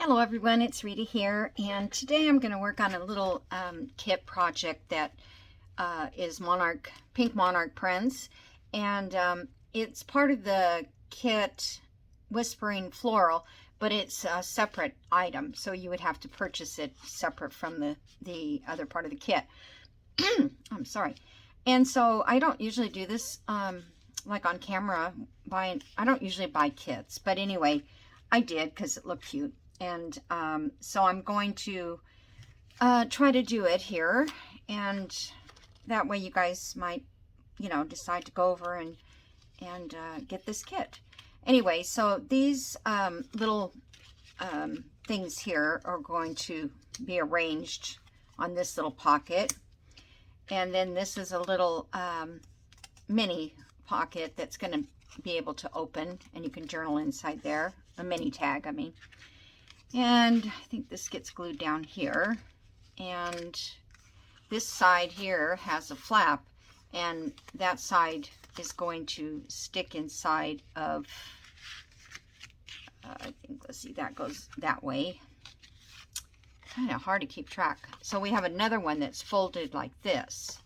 Hello everyone, it's Rita here, and today I'm going to work on a little kit project that is Pink Monarch prints, and it's part of the kit Whispering Floral, but it's a separate item, so you would have to purchase it separate from the other part of the kit. I'm sorry. And so I don't usually do this like on camera. I don't usually buy kits, but anyway, I did because it looked cute. And so I'm going to try to do it here, and that way you guys might, decide to go over and get this kit. Anyway, so these little things here are going to be arranged on this little pocket, and then this is a little mini pocket that's going to be able to open, and you can journal inside there. A mini tag, I mean. And I think this gets glued down here, and this side here has a flap, and that side is going to stick inside of, I think, let's see, that goes that way. Kind of hard to keep track. So we have another one that's folded like this,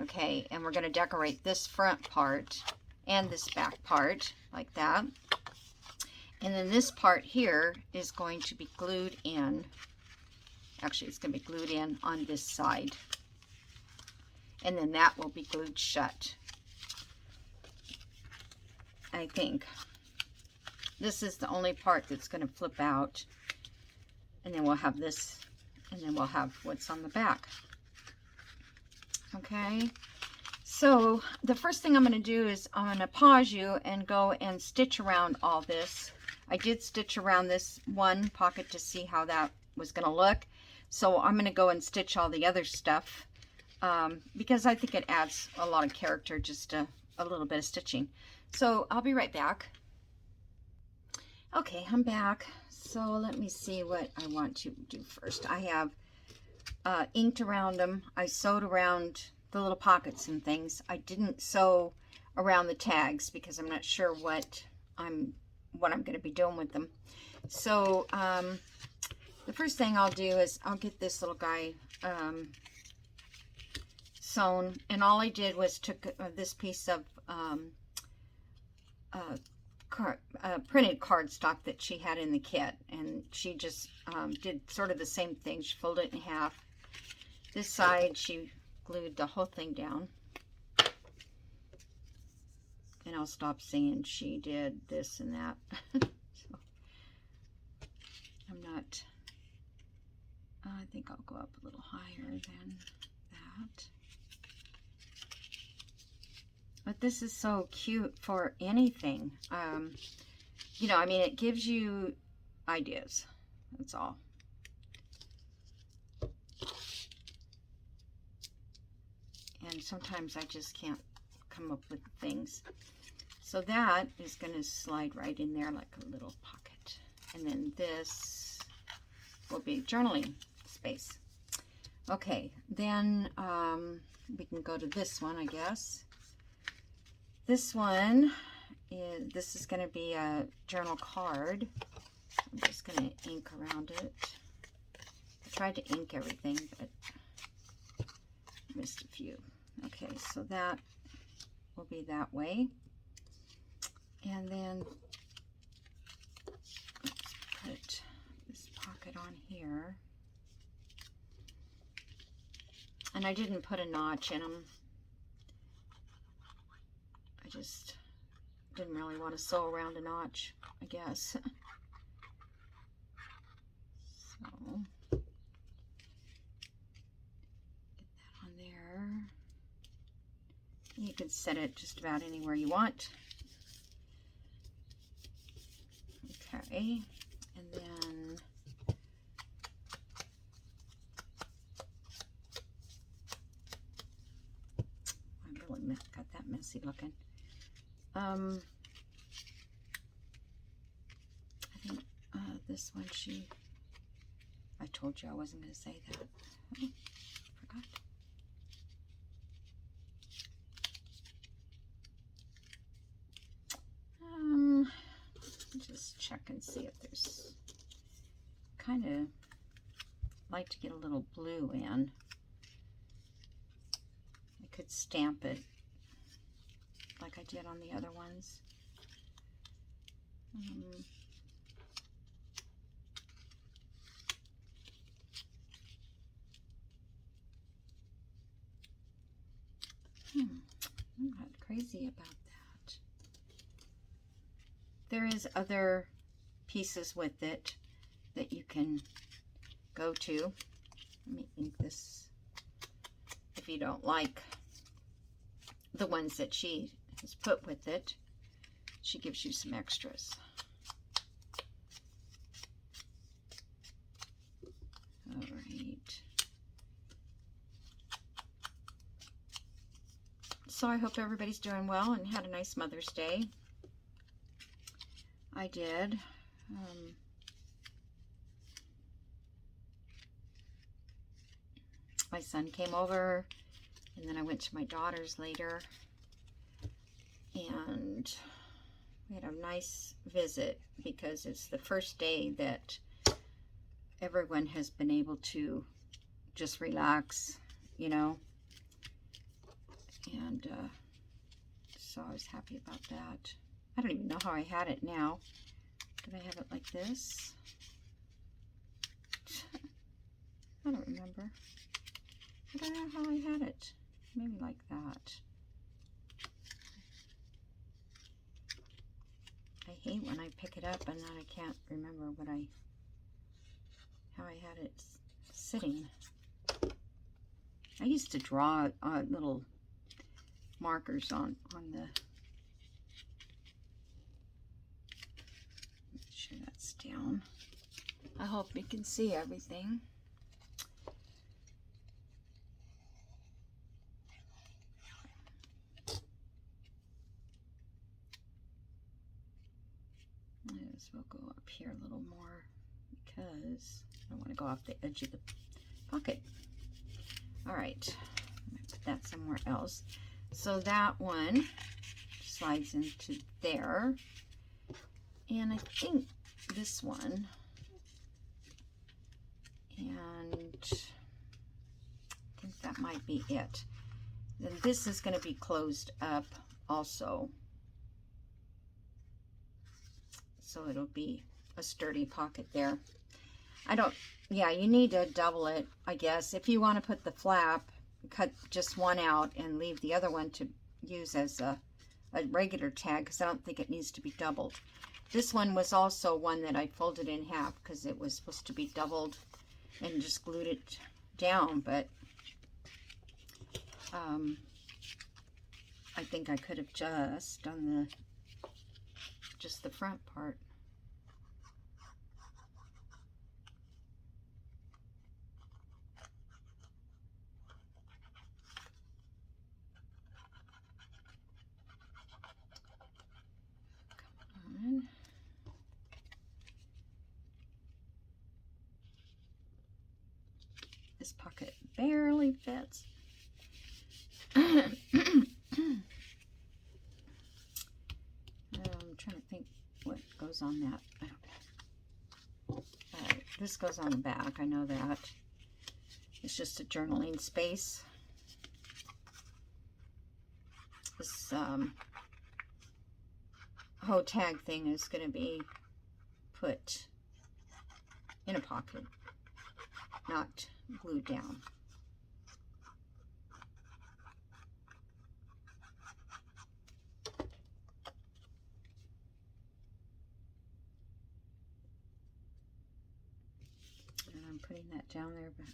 okay, and we're going to decorate this front part and this back part like that. And then this part here is going to be glued in. Actually, it's going to be glued in on this side. And then that will be glued shut, I think. This is the only part that's going to flip out. And then we'll have this, and then we'll have what's on the back. Okay. So the first thing I'm going to do is I'm going to pause you and go and stitch around all this. I did stitch around this one pocket to see how that was going to look. So I'm going to go and stitch all the other stuff because I think it adds a lot of character, just a little bit of stitching. So I'll be right back. Okay, I'm back. So let me see what I want to do first. I have inked around them. I sewed around the little pockets and things. I didn't sew around the tags because I'm not sure what I'm going to be doing with them. So the first thing I'll do is I'll get this little guy sewn, and all I did was took this piece of printed cardstock that she had in the kit, and she just did sort of the same thing. She folded it in half. This side she glued the whole thing down. And I'll stop saying she did this and that. So I'm not, I think I'll go up a little higher than that. But this is so cute for anything. I mean, it gives you ideas. That's all. And sometimes I just can't come up with things. So that is going to slide right in there like a little pocket. And then this will be journaling space. Okay, then we can go to this one, I guess. This one this is going to be a journal card. I'm just going to ink around it. I tried to ink everything, but missed a few. Okay, so that will be that way. And then let's put this pocket on here. And I didn't put a notch in them. I just didn't really want to sew around a notch, I guess. So get that on there. You can set it just about anywhere you want. Okay, and then I really got that messy looking. I think this one I told you I wasn't going to say that. Oh, forgot. Just check and see if there's kind of like to get a little blue in. I could stamp it like I did on the other ones. I'm not crazy about that. There is other pieces with it that you can go to. Let me ink this. If you don't like the ones that she has put with it, she gives you some extras. All right. So I hope everybody's doing well and had a nice Mother's Day. I did. My son came over, and then I went to my daughter's later, and we had a nice visit because it's the first day that everyone has been able to just relax, you know, and so I was happy about that. I don't even know how I had it now. Did I have it like this? I don't remember. I don't know how I had it. Maybe like that. I hate when I pick it up and then I can't remember how I had it sitting. I used to draw little markers on the. Make sure that's down. I hope you can see everything. We'll go up here a little more because I don't want to go off the edge of the pocket. All right, I'm gonna put that somewhere else. So that one slides into there, and I think this one, and I think that might be it. Then this is going to be closed up also. So it'll be a sturdy pocket there. Yeah, you need to double it, I guess. If you want to put the flap, cut just one out and leave the other one to use as a regular tag, because I don't think it needs to be doubled. This one was also one that I folded in half because it was supposed to be doubled and just glued it down, but I think I could have just done just the front part. Come on. This pocket barely fits. I'm trying to think what goes on that. I don't know. This goes on the back. I know that. It's just a journaling space. This whole tag thing is going to be put in a pocket, not glued down. And I'm putting that down there, but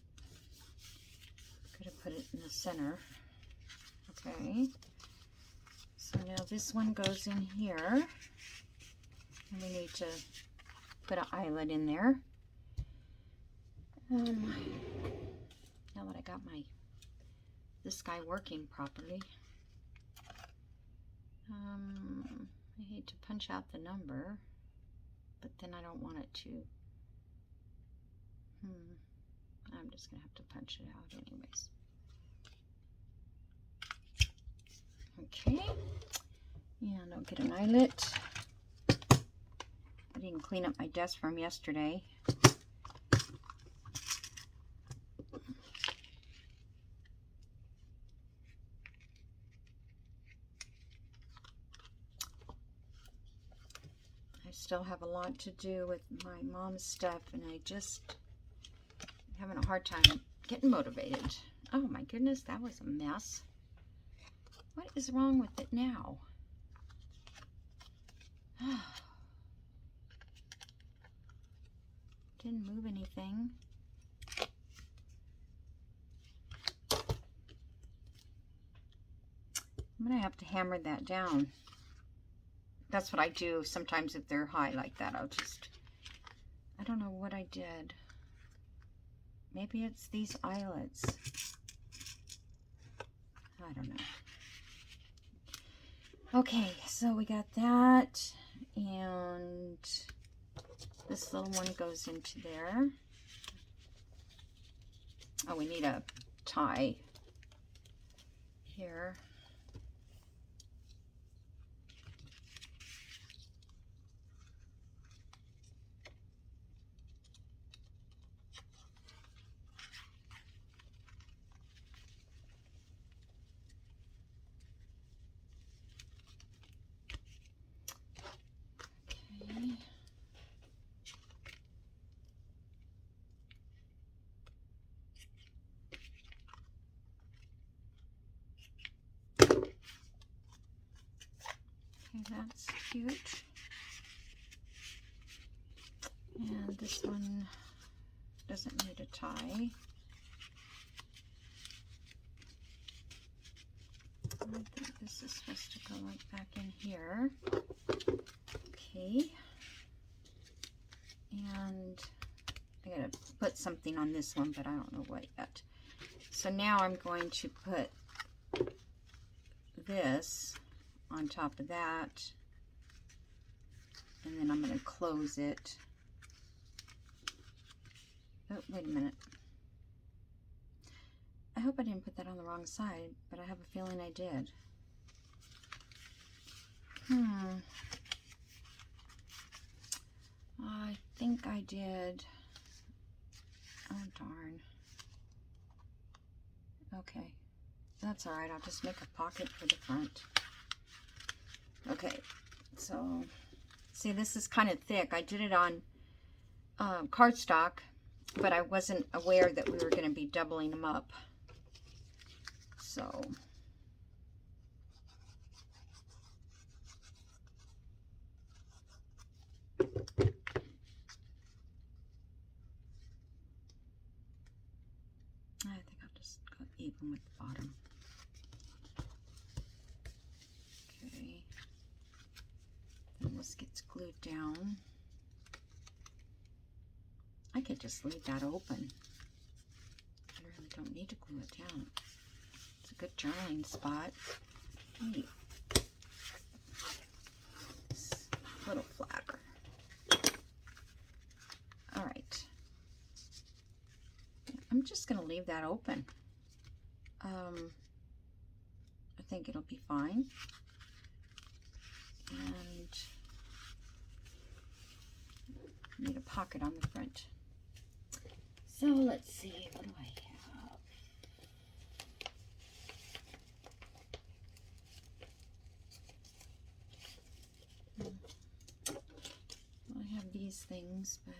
could have put it in the center. Okay. So now this one goes in here. And we need to put an eyelet in there. Now that I got this guy working properly, I hate to punch out the number, but then I don't want it to. I'm just gonna have to punch it out anyways. Okay, and I'll get an eyelet. I didn't clean up my desk from yesterday. still have a lot to do with my mom's stuff, and I just having a hard time getting motivated. Oh my goodness, that was a mess. What is wrong with it now? Didn't move anything. I'm gonna have to hammer that down. That's what I do sometimes if they're high like that. I don't know what I did. Maybe it's these eyelets. I don't know. Okay, so we got that, and this little one goes into there. Oh, we need a tie here. Okay, that's cute. And this one doesn't need a tie. I think this is supposed to go like back in here. Okay. And I gotta put something on this one, but I don't know what yet. So now I'm going to put this on top of that, and then I'm going to close it. Oh, wait a minute. I hope I didn't put that on the wrong side, but I have a feeling I did. I think I did. Oh, darn. Okay. That's all right. I'll just make a pocket for the front. Okay. So, see, this is kind of thick. I did it on cardstock, but I wasn't aware that we were going to be doubling them up. So, I think I'll just go even with the bottom. Okay. Then this gets glued down. I could just leave that open. I really don't need to glue it down. It's a good journaling spot. Neat. It's a little flatter. All right. I'm just going to leave that open. I think it'll be fine. And I need a pocket on the front. So let's see, what do I have? Well, I have these things, but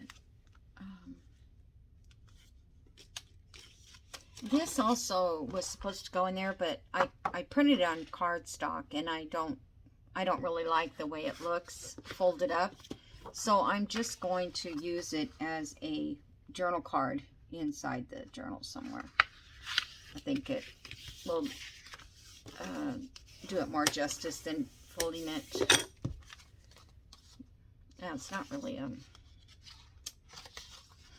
this also was supposed to go in there, but I printed it on cardstock, and I don't really like the way it looks folded up. So I'm just going to use it as a journal card inside the journal somewhere. I think it will do it more justice than folding it. Yeah, it's not really on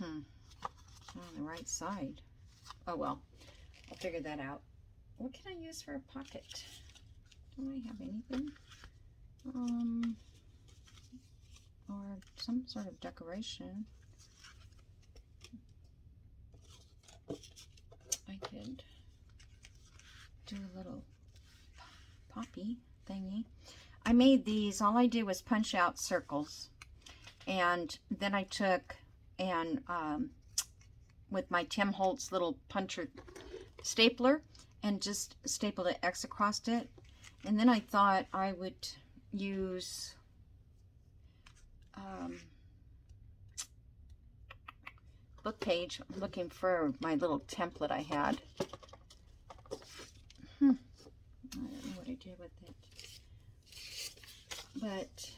the right side. Oh well, I'll figure that out. What can I use for a pocket? Do I have anything? Or some sort of decoration. I could do a little poppy thingy. I made these, all I did was punch out circles, and then I took and with my Tim Holtz little puncher stapler and just stapled an X across it. And then I thought I would use book page. I'm looking for my little template I had. I don't know what I did with it. But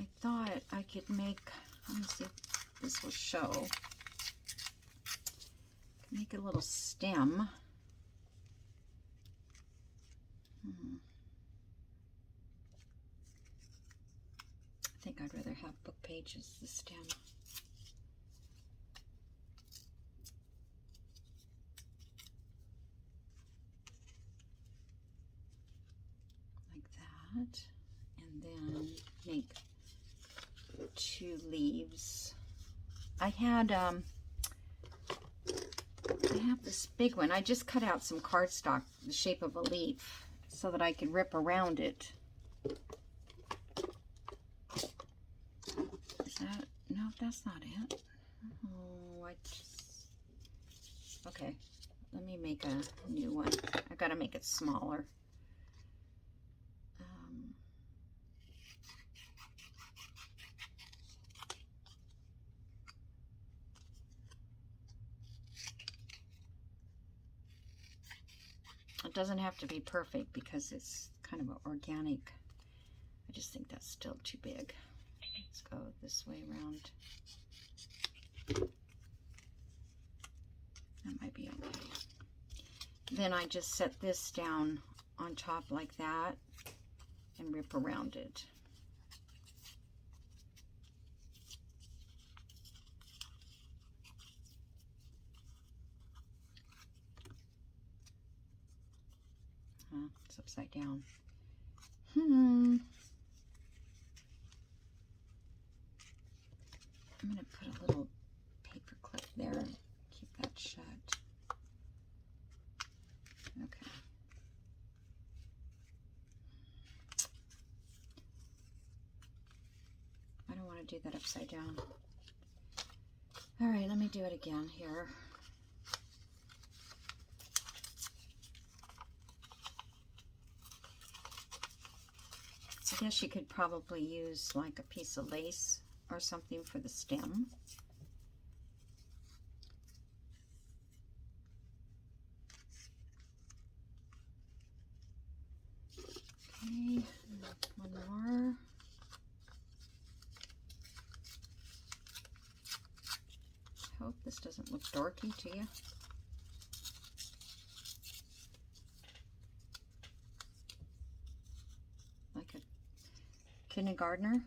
I thought I could make, let me see if this will show. Make a little stem. I think I'd rather have book pages, the stem. Like that. And then make 2 leaves. I have this big one. I just cut out some cardstock the shape of a leaf so that I could rip around it. Is that, no, that's not it. Oh, okay, let me make a new one. I gotta make it smaller. It doesn't have to be perfect because it's kind of an organic. I just think that's still too big. Let's go this way around. That might be okay. Then I just set this down on top like that and rip around it. It's upside down. I'm going to put a little paper clip there and keep that shut. Okay. I don't want to do that upside down. All right, let me do it again here. I guess you could probably use like a piece of lace or something for the stem. Okay, one more. I hope this doesn't look dorky to you. Like a kindergartner.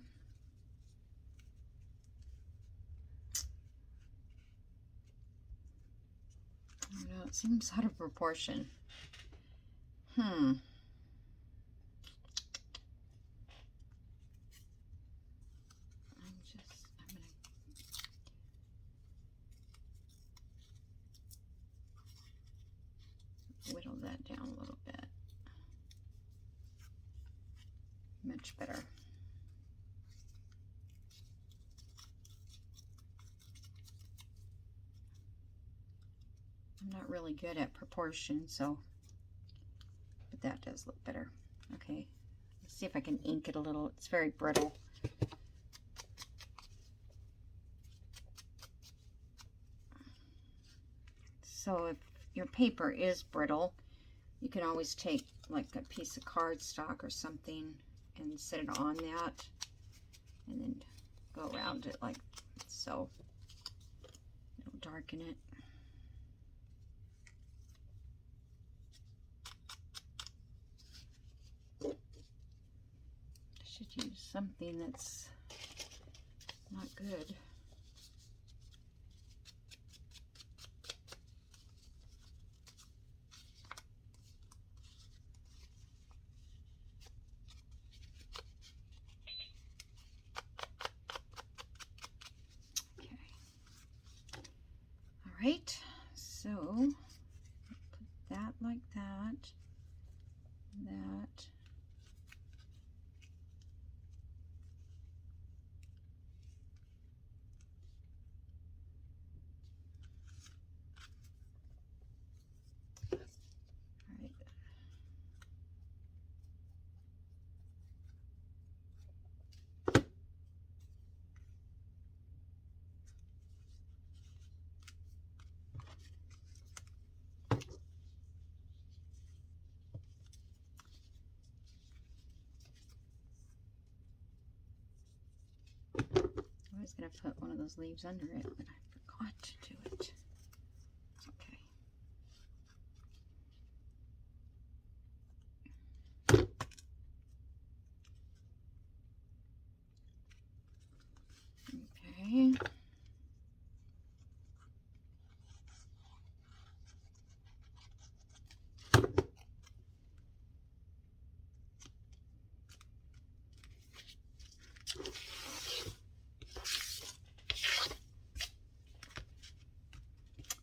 I don't know, it seems out of proportion. I'm gonna whittle that down a little bit. Much better. I'm not really good at proportion, so, but that does look better. Okay, let's see if I can ink it a little. It's very brittle. So if your paper is brittle, you can always take like a piece of cardstock or something and set it on that and then go around it like so. It'll darken it. I should use something that's not good. Right, so put that like that, that. All right. was going to put one of those leaves under it, but I forgot to do it. Okay. Okay.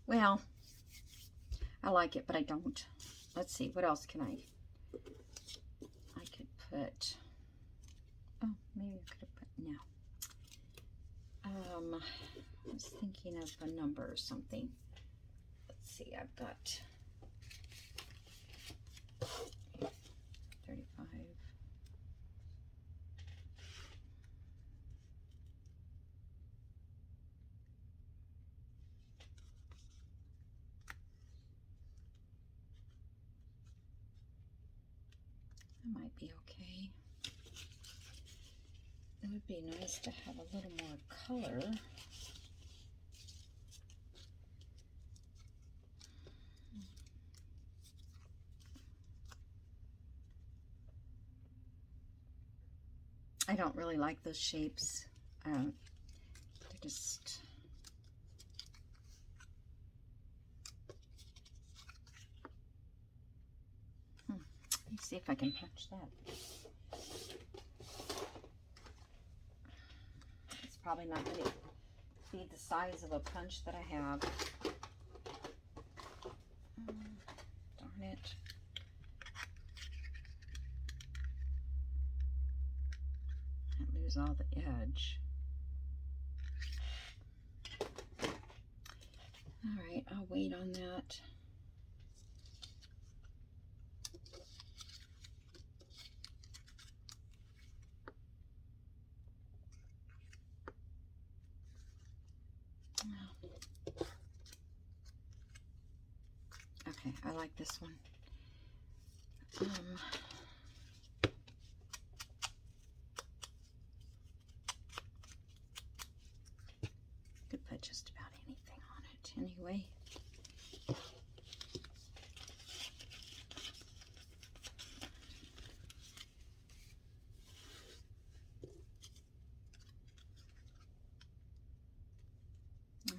Well, I like it, but I don't. Let's see, what else can I could put, oh, maybe I could have put, no. I was thinking of a number or something. Let's see, I've got 35. That might be okay. It would be nice to have a little more color. I don't really like those shapes. They're just... Let me see if I can punch that. It's probably not going to be the size of a punch that I have. Darn it. I lose all the edge. All right, I'll wait on that. Okay, I like this one. Could put just about anything on it anyway.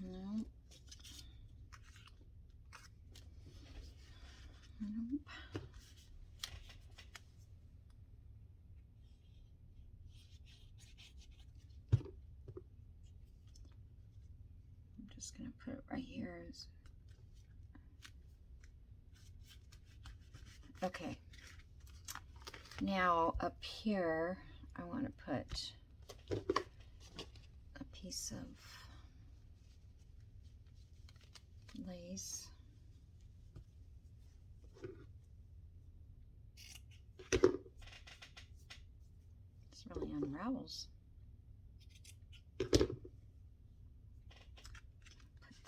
Nope. Nope. I'm just going to put it right here. Okay. Now up here, I want to put a piece of lace. This really unravels. Put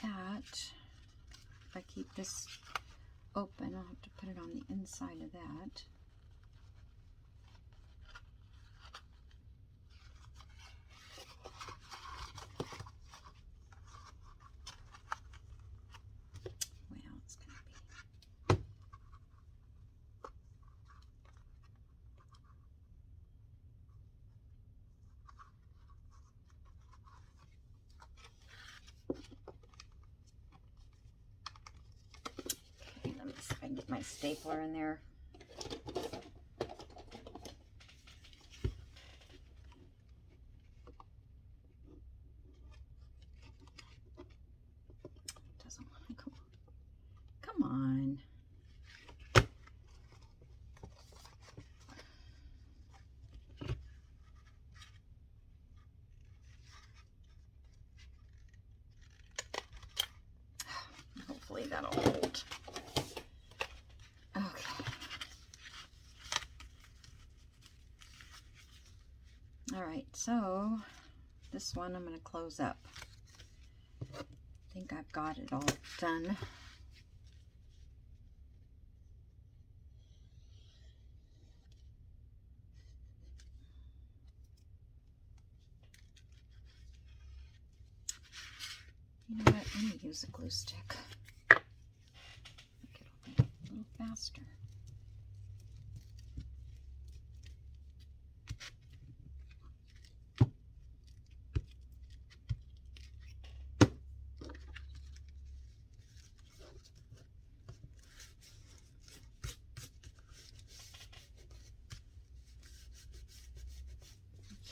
that. If I keep this open, I'll have to put it on the inside of that. Well, it's going to be... Okay, let me see if I can get my stapler in there. Doesn't want to go. Come on. Hopefully that'll hold. Okay. All right, so this one I'm going to close up. I think I've got it all done. You know what? Let me use a glue stick. I think it'll be a little faster.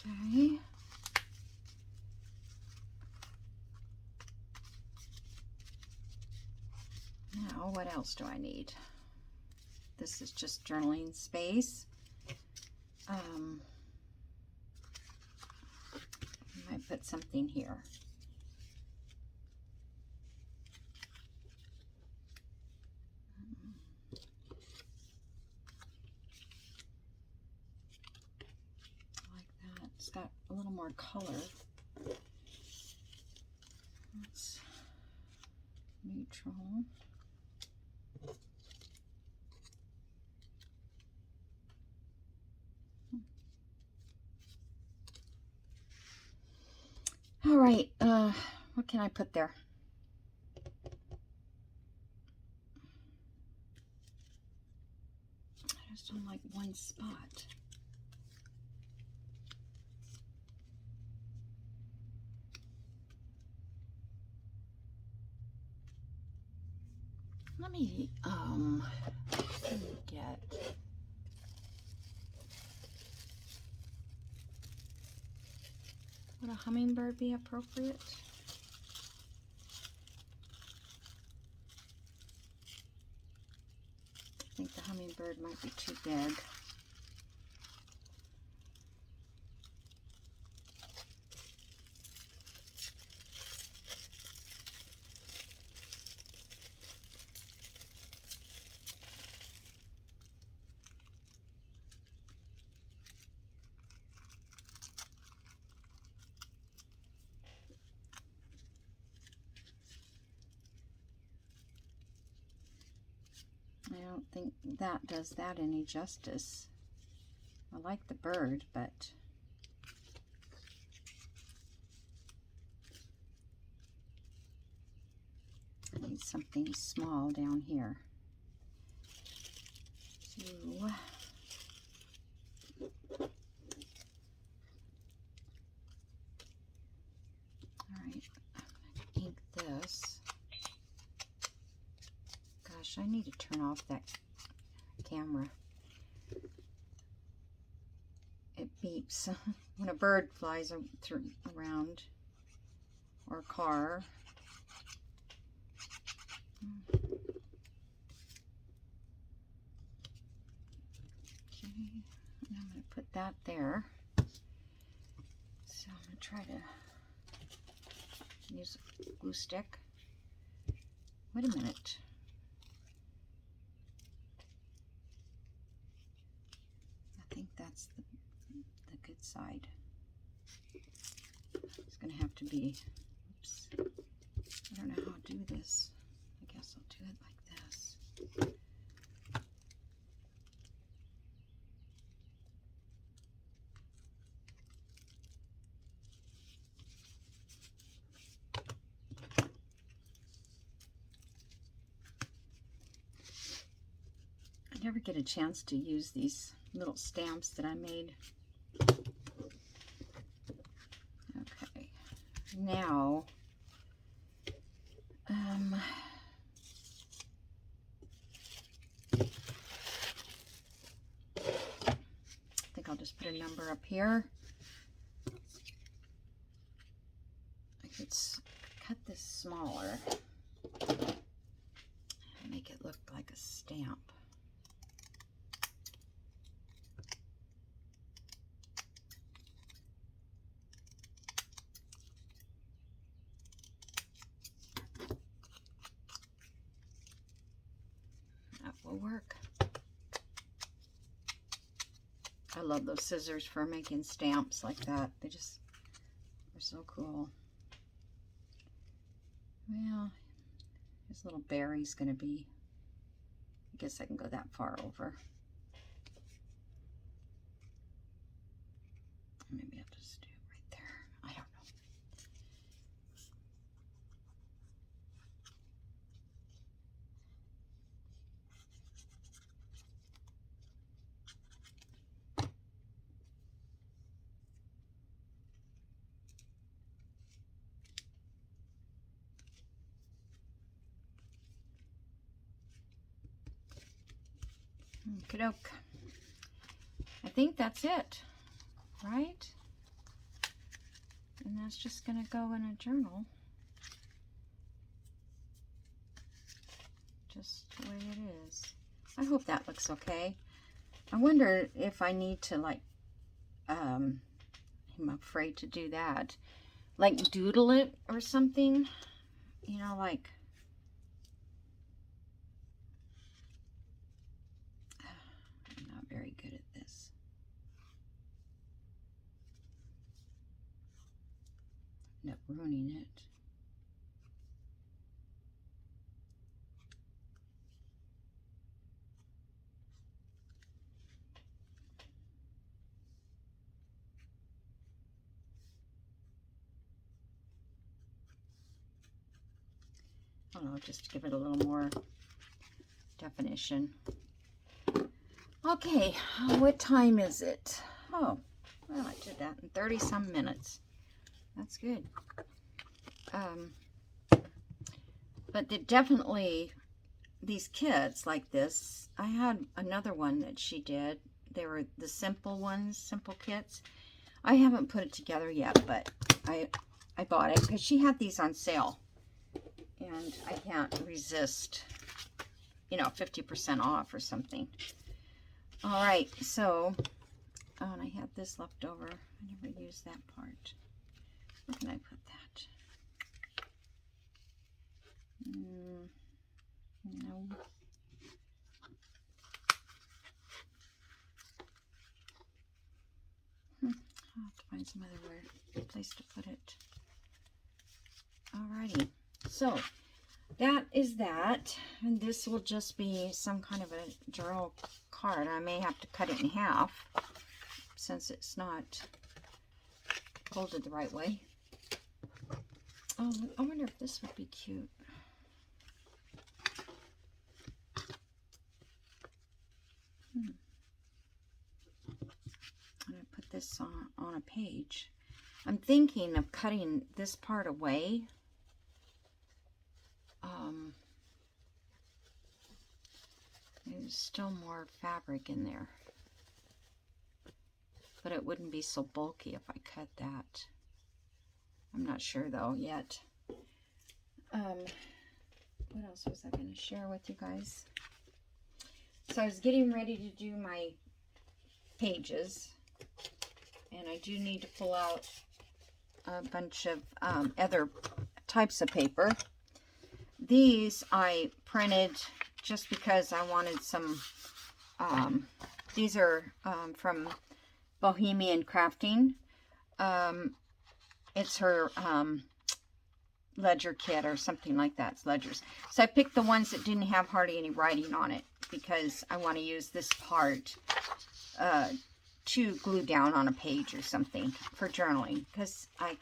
Okay. Now, what else do I need? This is just journaling space. I might put something here. Like that. It's got a little more color. That's neutral. All right, what can I put there? I just don't like one spot. Let me get, would a hummingbird be appropriate? I think the hummingbird might be too big. I don't think that does that any justice. I like the bird, but I need something small down here. So, all right, I'm gonna ink this. Gosh, I need to turn off that camera. It beeps when a bird flies around, or a car. Okay, and I'm going to put that there. So I'm going to try to use a glue stick. Wait a minute. I think that's the good side. It's going to have to be, oops, I don't know how to do this. I guess I'll do it like this. I never get a chance to use these little stamps that I made. Okay, now I think I'll just put a number up here. I could cut this smaller and make it look like a stamp. That will work. I love those scissors for making stamps like that. They just are so cool. Well, this little berry's gonna be, I guess I can go that far over. Maybe I'll just do it right there. I don't know. Okey-doke. I think that's it, right? And that's just going to go in a journal. Just the way it is. I hope that looks okay. I wonder if I need to, like, I'm afraid to do that. Like, doodle it or something. You know, like, I'm not very good at this. End up ruining it. I don't know, just to give it a little more definition. Okay, what time is it? Oh, well, I did that in 30-some minutes. That's good. But definitely, these kits like this, I had another one that she did. They were the simple ones, simple kits. I haven't put it together yet, but I bought it because she had these on sale. And I can't resist, you know, 50% off or something. All right, so, oh, and I had this left over. I never used that part. Where can I put that? No. I'll have to find some other place to put it. Alrighty, so that is that, and this will just be some kind of a journal card. I may have to cut it in half since it's not folded the right way. Oh, I wonder if this would be cute. I'm going to put this on a page. I'm thinking of cutting this part away. There's still more fabric in there, but it wouldn't be so bulky if I cut that. I'm not sure though yet. What else was I going to share with you guys? So I was getting ready to do my pages, and I do need to pull out a bunch of other types of paper. These I printed just because I wanted some, these are from Bohemian Crafting. It's her ledger kit or something like that. It's ledgers. So I picked the ones that didn't have hardly any writing on it because I want to use this part to glue down on a page or something for journaling. Because I'm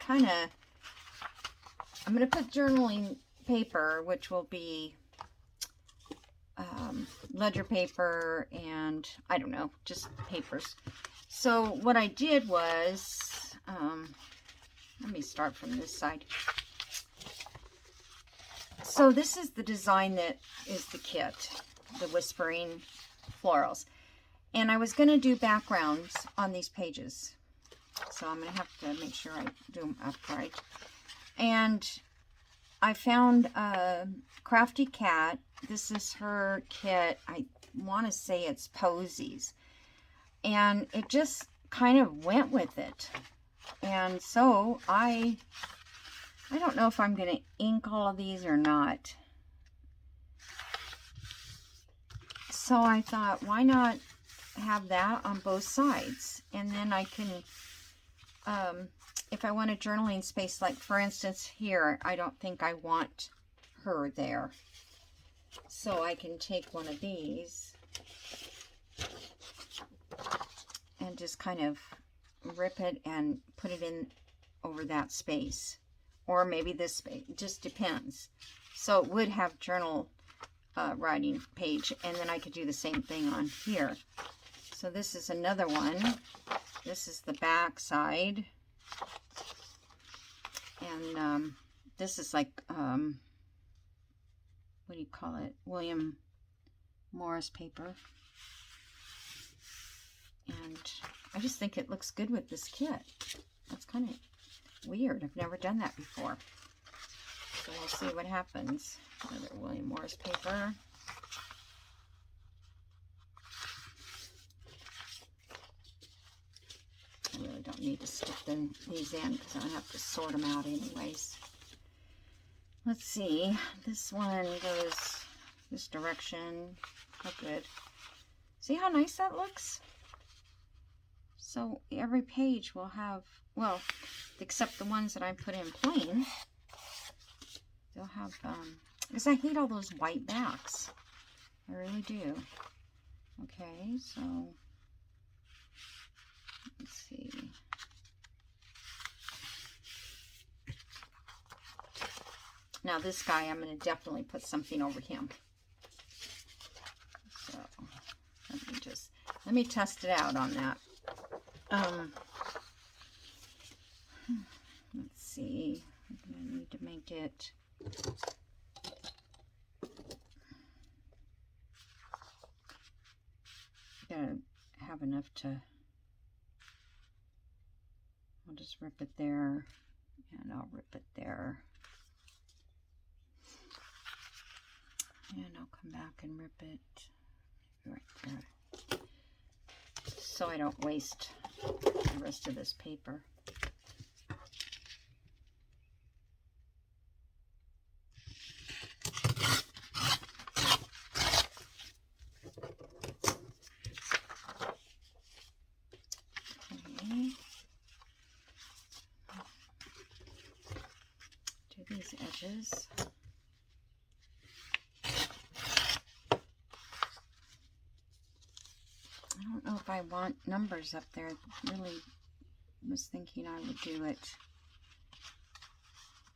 going to put journaling paper, which will be ledger paper and I don't know, just papers. So what I did was, let me start from this side. So this is the design that is the kit, the Whispering Florals. And I was going to do backgrounds on these pages. So I'm going to have to make sure I do them upright. And I found a Crafty Cat. This is her kit. I want to say it's Posies. And it just kind of went with it. And so I don't know if I'm going to ink all of these or not. So I thought, why not have that on both sides? And then I can, if I want a journaling space, like for instance here, I don't think I want her there. So I can take one of these and just kind of rip it and put it in over that space. Or maybe this space, it just depends. So it would have journal writing page, and then I could do the same thing on here. So this is another one. This is the back side. And this is like, what do you call it? William Morris paper. And I just think it looks good with this kit. That's kind of weird. I've never done that before. So we'll see what happens. Another William Morris paper. I really don't need to stick these in because I have to sort them out anyways. Let's see. This one goes this direction. Oh, good. See how nice that looks? So every page will have, well, except the ones that I put in plain, they'll have, because I hate all those white backs. I really do. Okay, so let's see. Now this guy, I'm going to definitely put something over him. So let me test it out on that. Let's see. I'm going to need to make it. Gotta have enough to. I'll just rip it there, and I'll rip it there. And I'll come back and rip it right there. So I don't waste the rest of this paper. Okay. Do these edges. I don't know if I want numbers up there. I really was thinking I would do it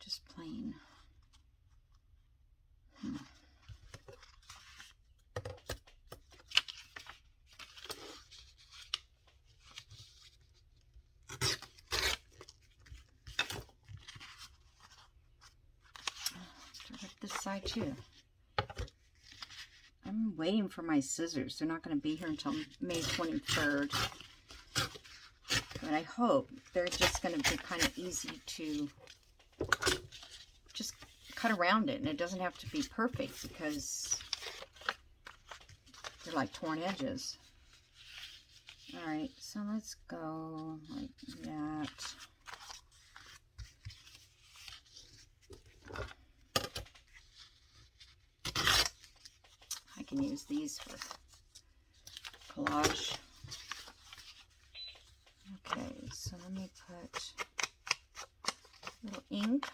just plain. This side too. I'm waiting for my scissors. They're not going to be here until May 23rd. But I hope they're just going to be kind of easy to just cut around it. And it doesn't have to be perfect because they're like torn edges. Alright, so let's go like that. I can use these for collage. Okay, so let me put a little ink.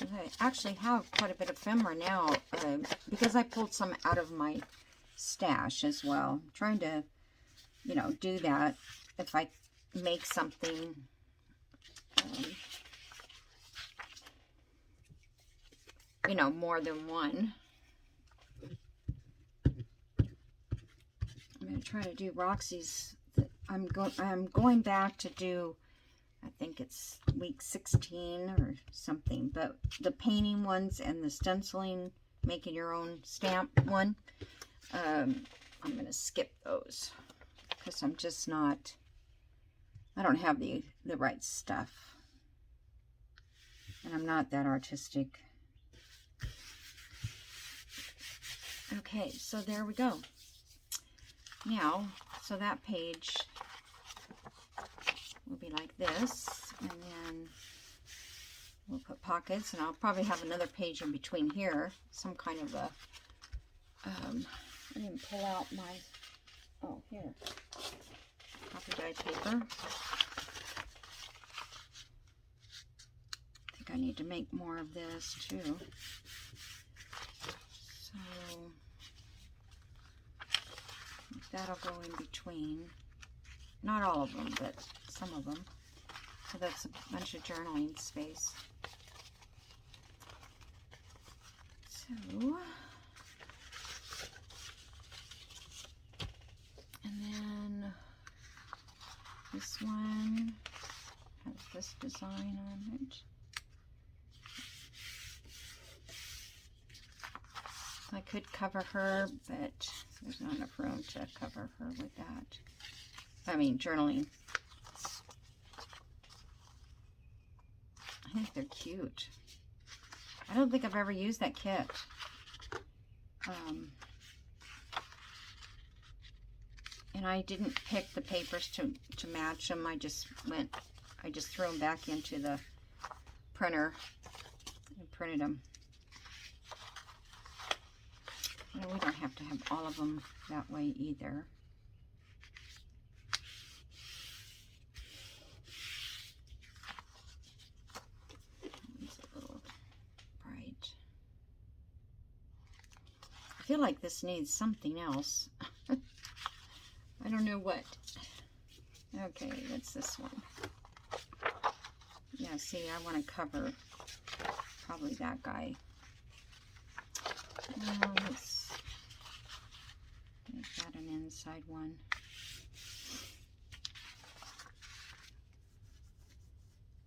I actually have quite a bit of ephemera now because I pulled some out of my stash as well. I'm trying to, you know, do that if I make something you know, more than one. I'm going to try to do Roxy's. I'm going back to do, I think it's week 16 or something, but the painting ones and the stenciling, making your own stamp one, I'm going to skip those because I'm just not, I don't have the right stuff. And I'm not that artistic. Okay, so there we go. Now, so that page will be like this, and then we'll put pockets, and I'll probably have another page in between here, some kind of a, I didn't pull out my, oh, here, copy dyed paper. I think I need to make more of this too. So that'll go in between. Not all of them, but some of them. So that's a bunch of journaling space. So, and then this one has this design on it. I could cover her, but there's not enough room to cover her with that. I mean, journaling. I think they're cute. I don't think I've ever used that kit. And I didn't pick the papers to match them. I just threw them back into the printer and printed them. You know, we don't have to have all of them that way either. It's a little bright. I feel like this needs something else. I don't know what. Okay, what's this one? Yeah, see, I want to cover probably that guy. Let's make that an inside one.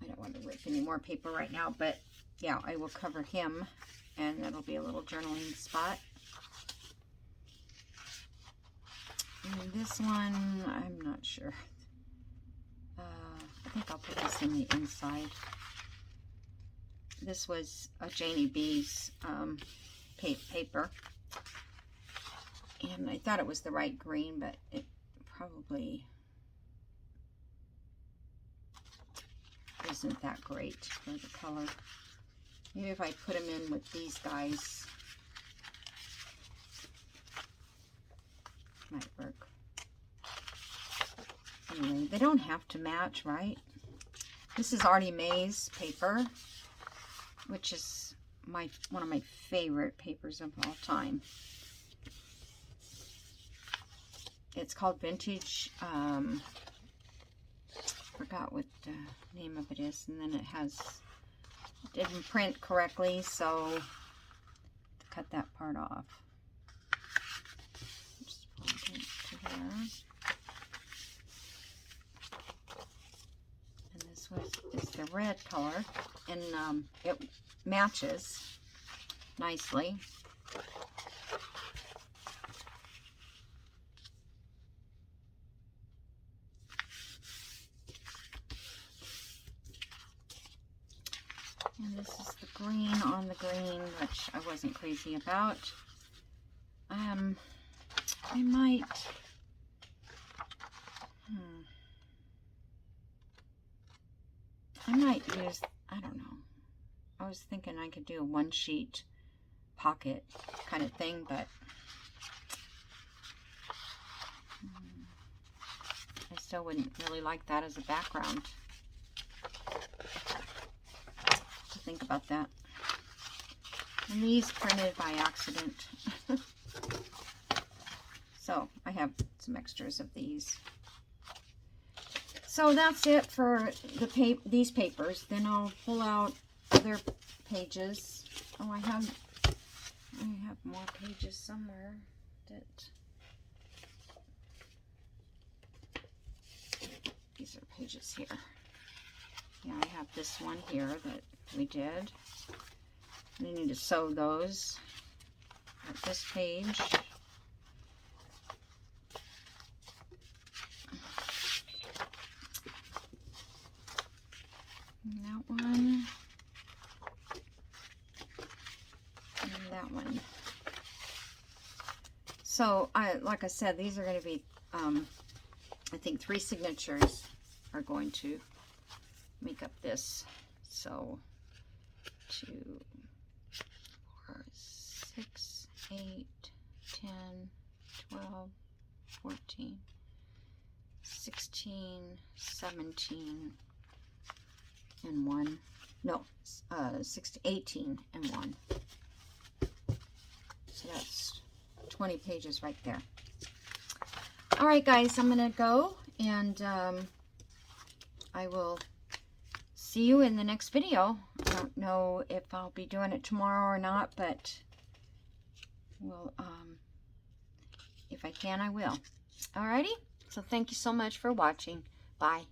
I don't want to rip any more paper right now, but yeah, I will cover him, and that'll be a little journaling spot. And this one, I'm not sure. I think I'll put this in the inside. This was a Janie B's paper. And I thought it was the right green, but it probably isn't that great for the color. Maybe if I put them in with these guys, might work. Anyway, they don't have to match, right? This is Artie Mae's paper, which is one of my favorite papers of all time. It's called Vintage. Forgot what the name of it is, and then it didn't print correctly, so cut that part off. Just put it to there. And this is the red color, and it matches nicely. And this is the green on the green, which I wasn't crazy about. I might, use, I don't know. I was thinking I could do a one sheet pocket kind of thing, but I still wouldn't really like that as a background. Think about that. And these printed by accident. So I have some extras of these. So that's it for these papers. Then I'll pull out other pages. Oh, I have more pages somewhere. These are pages here. Yeah, I have this one here that we did. I need to sew those at this page. And that one. And that one. So, like I said, these are going to be, I think 3 signatures are going to make up this. So 2, 4, 6, 8, 10, 12, 14, 16, 17, and 1. No, 18 and 1. So that's 20 pages right there. All right, guys, I'm going to go, and I will see you in the next video. I don't know if I'll be doing it tomorrow or not, but well, if I can, I will. Alrighty, so thank you so much for watching. Bye.